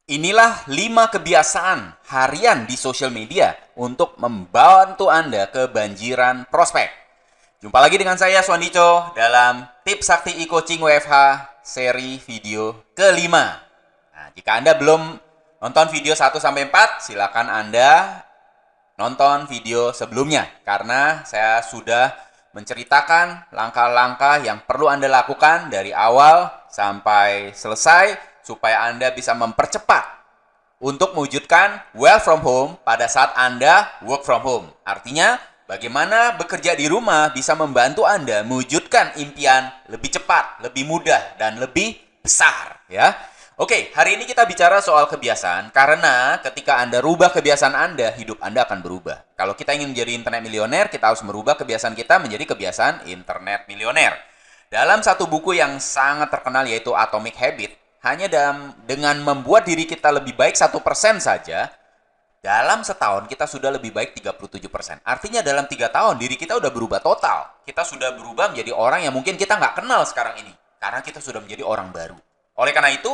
Inilah 5 kebiasaan harian di sosial media untuk membantu Anda kebanjiran prospek. Jumpa lagi dengan saya Suandico dalam Tips Sakti e-Coaching WFH seri video kelima. Nah, jika Anda belum nonton video 1-4, silakan Anda nonton video sebelumnya karena saya sudah menceritakan langkah-langkah yang perlu Anda lakukan dari awal sampai selesai supaya Anda bisa mempercepat untuk mewujudkan well from home pada saat Anda work from home. Artinya, bagaimana bekerja di rumah bisa membantu Anda mewujudkan impian lebih cepat, lebih mudah, dan lebih besar. Ya. Oke, hari ini kita bicara soal kebiasaan karena ketika Anda rubah kebiasaan Anda, hidup Anda akan berubah. Kalau kita ingin menjadi internet milioner, kita harus merubah kebiasaan kita menjadi kebiasaan internet milioner. Dalam satu buku yang sangat terkenal yaitu Atomic Habit, hanya dengan membuat diri kita lebih baik 1% saja, dalam setahun kita sudah lebih baik 37%. Artinya dalam 3 tahun diri kita sudah berubah total. Kita sudah berubah menjadi orang yang mungkin kita nggak kenal sekarang ini. Karena kita sudah menjadi orang baru. Oleh karena itu,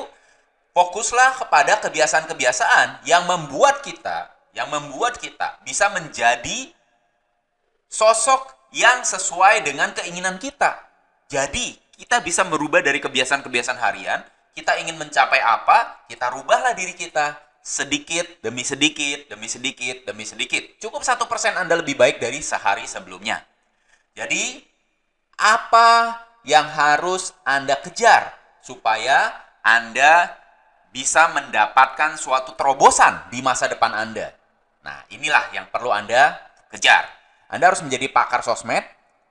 fokuslah kepada kebiasaan-kebiasaan yang membuat kita bisa menjadi sosok yang sesuai dengan keinginan kita. Jadi, kita bisa merubah dari kebiasaan-kebiasaan harian. Kita ingin mencapai apa, kita rubahlah diri kita sedikit demi sedikit, demi sedikit, demi sedikit. Cukup 1% Anda lebih baik dari sehari sebelumnya. Jadi, apa yang harus Anda kejar supaya Anda bisa mendapatkan suatu terobosan di masa depan Anda? Nah, inilah yang perlu Anda kejar. Anda harus menjadi pakar sosmed,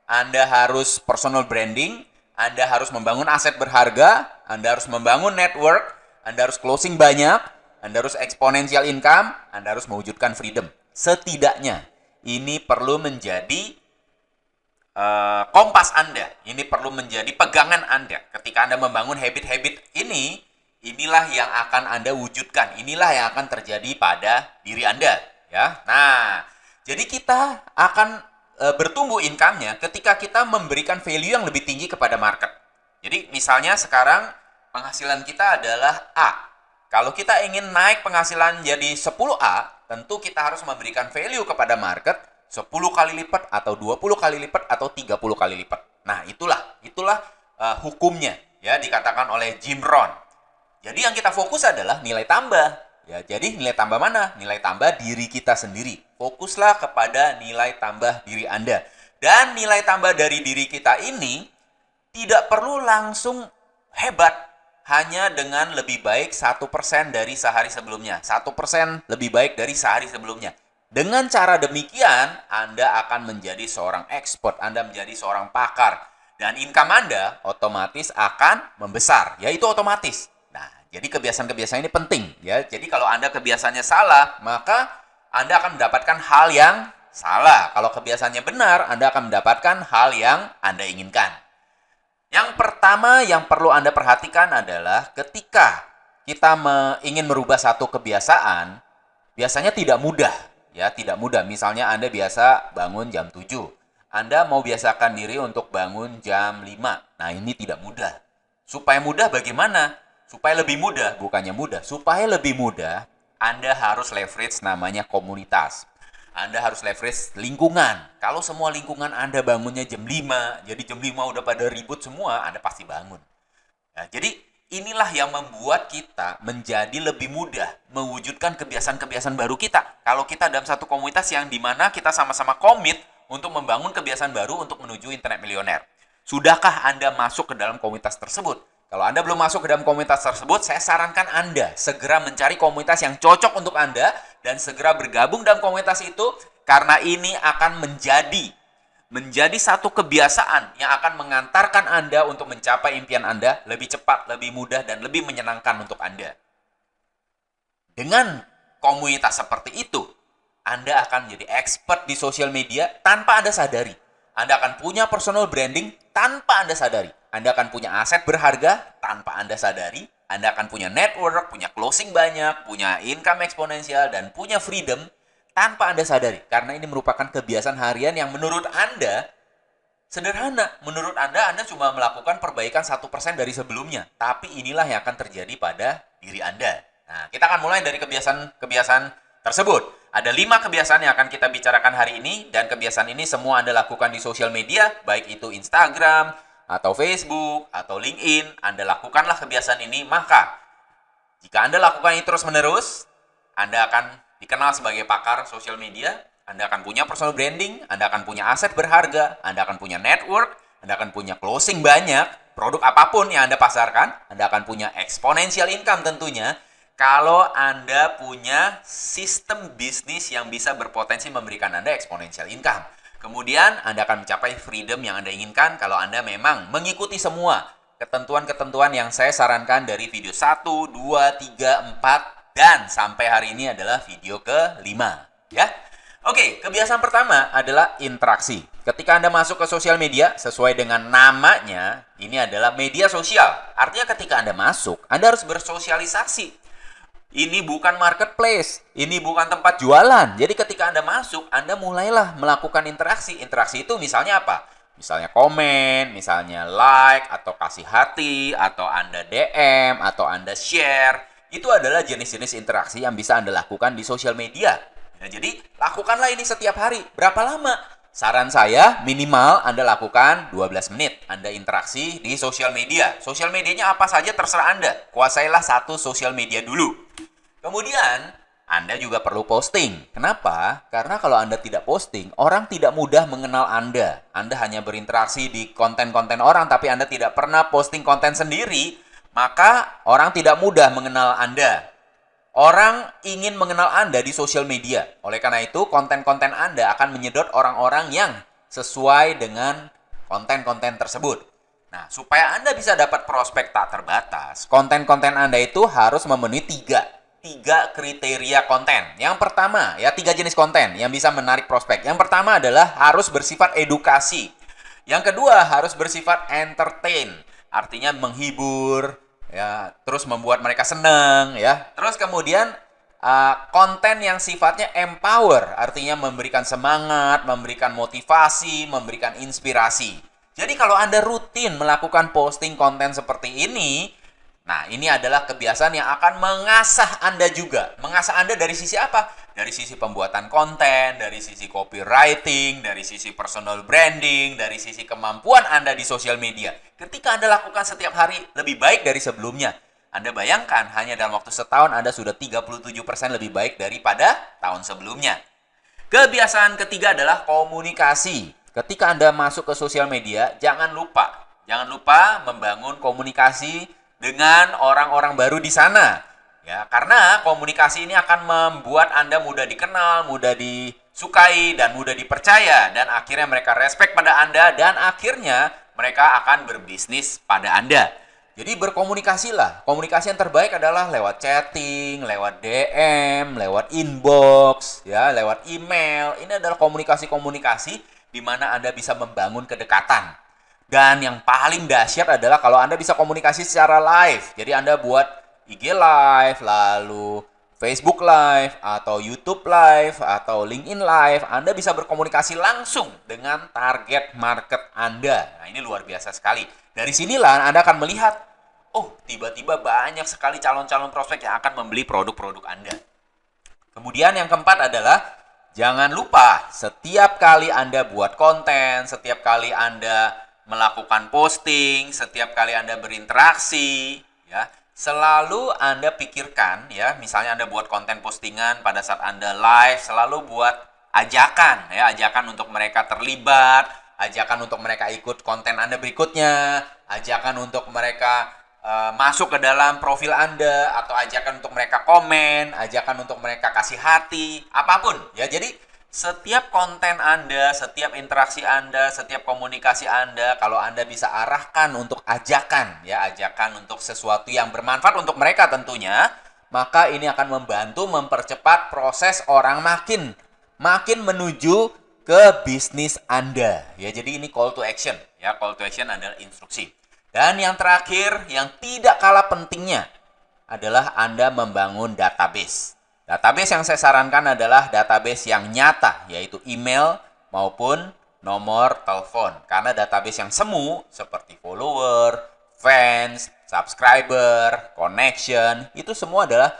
Anda harus personal branding, Anda harus membangun aset berharga, Anda harus membangun network, Anda harus closing banyak, Anda harus exponential income, Anda harus mewujudkan freedom. Setidaknya, ini perlu menjadi kompas Anda. Ini perlu menjadi pegangan Anda. Ketika Anda membangun habit-habit ini, inilah yang akan Anda wujudkan. Inilah yang akan terjadi pada diri Anda. Ya, nah, jadi kita akan bertumbuh income-nya ketika kita memberikan value yang lebih tinggi kepada market. Jadi misalnya sekarang penghasilan kita adalah A. Kalau kita ingin naik penghasilan jadi 10A, tentu kita harus memberikan value kepada market 10 kali lipat atau 20 kali lipat atau 30 kali lipat. Nah, itulah hukumnya ya dikatakan oleh Jim Rohn. Jadi yang kita fokus adalah nilai tambah. Ya, jadi nilai tambah mana? Nilai tambah diri kita sendiri. Fokuslah kepada nilai tambah diri Anda. Dan nilai tambah dari diri kita ini tidak perlu langsung hebat. Hanya dengan lebih baik 1% dari sehari sebelumnya. 1% lebih baik dari sehari sebelumnya. Dengan cara demikian, Anda akan menjadi seorang expert. Anda menjadi seorang pakar. Dan income Anda otomatis akan membesar. Yaitu otomatis. Jadi kebiasaan-kebiasaan ini penting ya. Jadi kalau Anda kebiasaannya salah, maka Anda akan mendapatkan hal yang salah. Kalau kebiasaannya benar, Anda akan mendapatkan hal yang Anda inginkan. Yang pertama yang perlu Anda perhatikan adalah ketika kita ingin merubah satu kebiasaan, biasanya tidak mudah ya, tidak mudah. Misalnya Anda biasa bangun jam 7. Anda mau biasakan diri untuk bangun jam 5. Nah, ini tidak mudah. Supaya mudah bagaimana? Supaya lebih mudah, bukannya mudah. Supaya lebih mudah, Anda harus leverage namanya komunitas. Anda harus leverage lingkungan. Kalau semua lingkungan Anda bangunnya jam 5, jadi jam 5 udah pada ribut semua, Anda pasti bangun. Ya, jadi inilah yang membuat kita menjadi lebih mudah mewujudkan kebiasaan-kebiasaan baru kita. Kalau kita dalam satu komunitas yang dimana kita sama-sama komit untuk membangun kebiasaan baru untuk menuju internet milioner. Sudahkah Anda masuk ke dalam komunitas tersebut? Kalau Anda belum masuk ke dalam komunitas tersebut, saya sarankan Anda segera mencari komunitas yang cocok untuk Anda dan segera bergabung dalam komunitas itu karena ini akan menjadi satu kebiasaan yang akan mengantarkan Anda untuk mencapai impian Anda lebih cepat, lebih mudah, dan lebih menyenangkan untuk Anda. Dengan komunitas seperti itu, Anda akan menjadi expert di sosial media tanpa Anda sadari. Anda akan punya personal branding tanpa Anda sadari. Anda akan punya aset berharga tanpa Anda sadari. Anda akan punya network, punya closing banyak, punya income eksponensial, dan punya freedom tanpa Anda sadari. Karena ini merupakan kebiasaan harian yang menurut Anda sederhana. Menurut Anda cuma melakukan perbaikan 1% dari sebelumnya. Tapi inilah yang akan terjadi pada diri Anda. Nah, kita akan mulai dari kebiasaan-kebiasaan tersebut. Ada 5 kebiasaan yang akan kita bicarakan hari ini, dan kebiasaan ini semua Anda lakukan di sosial media, baik itu Instagram, atau Facebook, atau LinkedIn. Anda lakukanlah kebiasaan ini, maka jika Anda lakukan ini terus-menerus, Anda akan dikenal sebagai pakar sosial media, Anda akan punya personal branding, Anda akan punya aset berharga, Anda akan punya network, Anda akan punya closing banyak, produk apapun yang Anda pasarkan, Anda akan punya exponential income tentunya, kalau Anda punya sistem bisnis yang bisa berpotensi memberikan Anda exponential income. Kemudian Anda akan mencapai freedom yang Anda inginkan kalau Anda memang mengikuti semua ketentuan-ketentuan yang saya sarankan dari video 1, 2, 3, 4, dan sampai hari ini adalah video ke-5. Ya. Oke, kebiasaan pertama adalah interaksi. Ketika Anda masuk ke sosial media, sesuai dengan namanya, ini adalah media sosial. Artinya ketika Anda masuk, Anda harus bersosialisasi. Ini bukan marketplace, ini bukan tempat jualan. Jadi ketika Anda masuk, Anda mulailah melakukan interaksi. Interaksi itu misalnya apa? Misalnya komen, misalnya like, atau kasih hati, atau Anda DM, atau Anda share. Itu adalah jenis-jenis interaksi yang bisa Anda lakukan di sosial media. Ya, jadi lakukanlah ini setiap hari. Berapa lama? Saran saya minimal Anda lakukan 12 menit. Anda interaksi di sosial media. Sosial medianya apa saja terserah Anda. Kuasailah satu sosial media dulu. Kemudian, Anda juga perlu posting. Kenapa? Karena kalau Anda tidak posting, orang tidak mudah mengenal Anda. Anda hanya berinteraksi di konten-konten orang, tapi Anda tidak pernah posting konten sendiri, maka orang tidak mudah mengenal Anda. Orang ingin mengenal Anda di sosial media. Oleh karena itu, konten-konten Anda akan menyedot orang-orang yang sesuai dengan konten-konten tersebut. Nah, supaya Anda bisa dapat prospek tak terbatas, konten-konten Anda itu harus memenuhi tiga kriteria konten. Yang pertama, ya 3 jenis konten yang bisa menarik prospek. Yang pertama adalah harus bersifat edukasi. Yang kedua, harus bersifat entertain. Artinya menghibur, ya, terus membuat mereka senang, ya. Terus kemudian konten yang sifatnya empower, artinya memberikan semangat, memberikan motivasi, memberikan inspirasi. Jadi kalau Anda rutin melakukan posting konten seperti ini, nah, ini adalah kebiasaan yang akan mengasah Anda juga. Mengasah Anda dari sisi apa? Dari sisi pembuatan konten, dari sisi copywriting, dari sisi personal branding, dari sisi kemampuan Anda di sosial media. Ketika Anda lakukan setiap hari lebih baik dari sebelumnya. Anda bayangkan, hanya dalam waktu setahun Anda sudah 37% lebih baik daripada tahun sebelumnya. Kebiasaan ketiga adalah komunikasi. Ketika Anda masuk ke sosial media, jangan lupa membangun komunikasi dengan orang-orang baru di sana. Ya, karena komunikasi ini akan membuat Anda mudah dikenal, mudah disukai, dan mudah dipercaya. Dan akhirnya mereka respect pada Anda, dan akhirnya mereka akan berbisnis pada Anda. Jadi berkomunikasilah. Komunikasi yang terbaik adalah lewat chatting, lewat DM, lewat inbox, ya, lewat email. Ini adalah komunikasi-komunikasi di mana Anda bisa membangun kedekatan. Dan yang paling dahsyat adalah kalau Anda bisa komunikasi secara live. Jadi Anda buat IG live, lalu Facebook live, atau YouTube live, atau LinkedIn live. Anda bisa berkomunikasi langsung dengan target market Anda. Nah, ini luar biasa sekali. Dari sinilah Anda akan melihat, oh, tiba-tiba banyak sekali calon-calon prospek yang akan membeli produk-produk Anda. Kemudian yang keempat adalah, jangan lupa setiap kali Anda buat konten, setiap kali Anda melakukan posting, setiap kali Anda berinteraksi, ya, selalu Anda pikirkan, ya, misalnya Anda buat konten postingan pada saat Anda live, selalu buat ajakan, ya, ajakan untuk mereka terlibat, ajakan untuk mereka ikut konten Anda berikutnya, ajakan untuk mereka masuk ke dalam profil Anda, atau ajakan untuk mereka komen, ajakan untuk mereka kasih hati, apapun, ya. Jadi setiap konten Anda, setiap interaksi Anda, setiap komunikasi Anda, kalau Anda bisa arahkan untuk ajakan, ya, ajakan untuk sesuatu yang bermanfaat untuk mereka tentunya, maka ini akan membantu mempercepat proses orang makin menuju ke bisnis Anda. Ya, jadi ini call to action, ya, call to action adalah instruksi. Dan yang terakhir, yang tidak kalah pentingnya adalah Anda membangun database. Database yang saya sarankan adalah database yang nyata, yaitu email maupun nomor telepon. Karena database yang semu, seperti follower, fans, subscriber, connection, itu semua adalah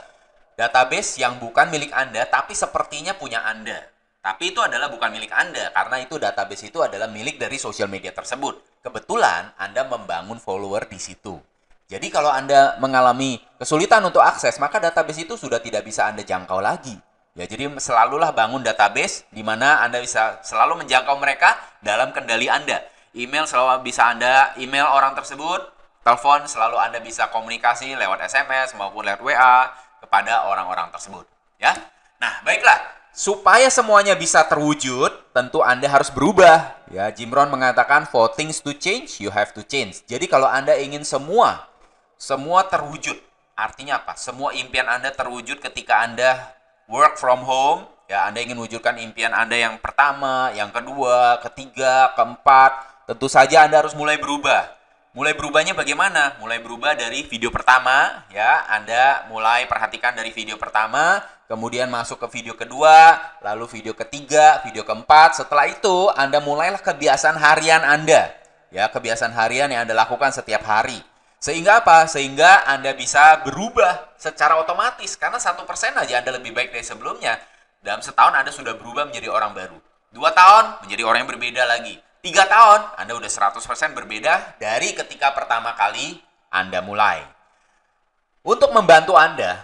database yang bukan milik Anda, tapi sepertinya punya Anda. Tapi itu adalah bukan milik Anda, karena itu database itu adalah milik dari sosial media tersebut. Kebetulan Anda membangun follower di situ. Jadi kalau Anda mengalami kesulitan untuk akses, maka database itu sudah tidak bisa Anda jangkau lagi. Ya, jadi selalulah bangun database di mana Anda bisa selalu menjangkau mereka dalam kendali Anda. Email selalu bisa Anda email orang tersebut, telepon selalu Anda bisa komunikasi lewat SMS maupun lewat WA kepada orang-orang tersebut. Ya, nah baiklah, supaya semuanya bisa terwujud, tentu Anda harus berubah. Ya, Jim Rohn mengatakan for things to change, you have to change. Jadi kalau Anda ingin semua terwujud, artinya apa? Semua impian Anda terwujud ketika Anda work from home, ya Anda ingin wujudkan impian Anda yang pertama, yang kedua, ketiga, keempat, tentu saja Anda harus mulai berubah. Mulai berubahnya bagaimana? Mulai berubah dari video pertama, ya Anda mulai perhatikan dari video pertama, kemudian masuk ke video kedua, lalu video ketiga, video keempat. Setelah itu Anda mulailah kebiasaan harian Anda, ya kebiasaan harian yang Anda lakukan setiap hari. Sehingga apa? Sehingga Anda bisa berubah secara otomatis. Karena 1% aja Anda lebih baik dari sebelumnya. Dalam setahun Anda sudah berubah menjadi orang baru. 2 tahun menjadi orang yang berbeda lagi. 3 tahun Anda udah 100% berbeda dari ketika pertama kali Anda mulai. Untuk membantu Anda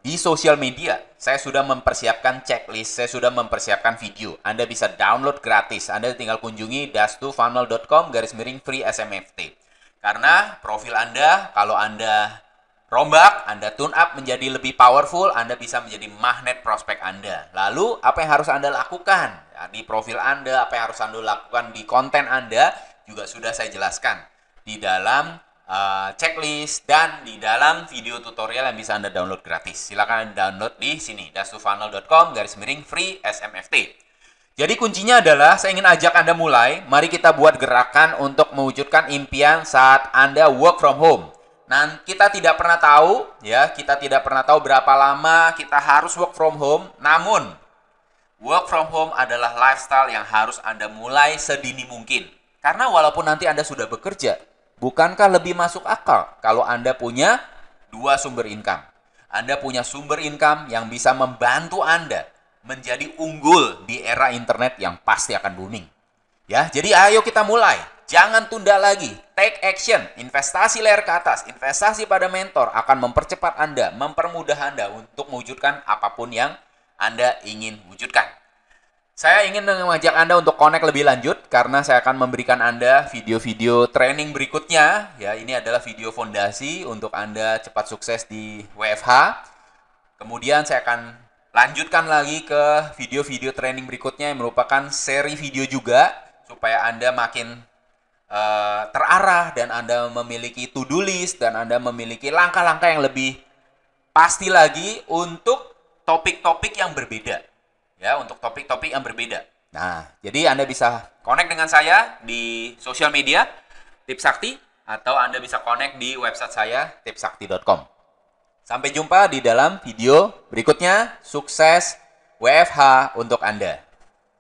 di sosial media, saya sudah mempersiapkan checklist, saya sudah mempersiapkan video. Anda bisa download gratis. Anda tinggal kunjungi dash2funnel.com/free SMFT. Karena profil Anda, kalau Anda rombak, Anda tune up menjadi lebih powerful, Anda bisa menjadi magnet prospek Anda. Lalu, apa yang harus Anda lakukan? Ya, di profil Anda, apa yang harus Anda lakukan di konten Anda, juga sudah saya jelaskan di dalam checklist dan di dalam video tutorial yang bisa Anda download gratis. Silakan Anda download di sini, dash2funnel.com/free SMFT. Jadi kuncinya adalah saya ingin ajak Anda mulai. Mari kita buat gerakan untuk mewujudkan impian saat Anda work from home. Nah, kita tidak pernah tahu, ya, kita tidak pernah tahu berapa lama kita harus work from home. Namun, work from home adalah lifestyle yang harus Anda mulai sedini mungkin. Karena walaupun nanti Anda sudah bekerja, bukankah lebih masuk akal kalau Anda punya 2 sumber income? Anda punya sumber income yang bisa membantu Anda menjadi unggul di era internet yang pasti akan booming. Ya, jadi ayo kita mulai. Jangan tunda lagi. Take action. Investasi layar ke atas, investasi pada mentor akan mempercepat Anda, mempermudah Anda untuk mewujudkan apapun yang Anda ingin wujudkan. Saya ingin mengajak Anda untuk connect lebih lanjut karena saya akan memberikan Anda video-video training berikutnya. Ya, ini adalah video fondasi untuk Anda cepat sukses di WFH. Kemudian saya akan lanjutkan lagi ke video-video training berikutnya yang merupakan seri video juga supaya Anda makin terarah dan Anda memiliki to-do list dan Anda memiliki langkah-langkah yang lebih pasti lagi untuk topik-topik yang berbeda. Ya, untuk topik-topik yang berbeda. Nah, jadi Anda bisa connect dengan saya di sosial media Tips Sakti atau Anda bisa connect di website saya tipsakti.com. Sampai jumpa di dalam video berikutnya. Sukses WFH untuk Anda.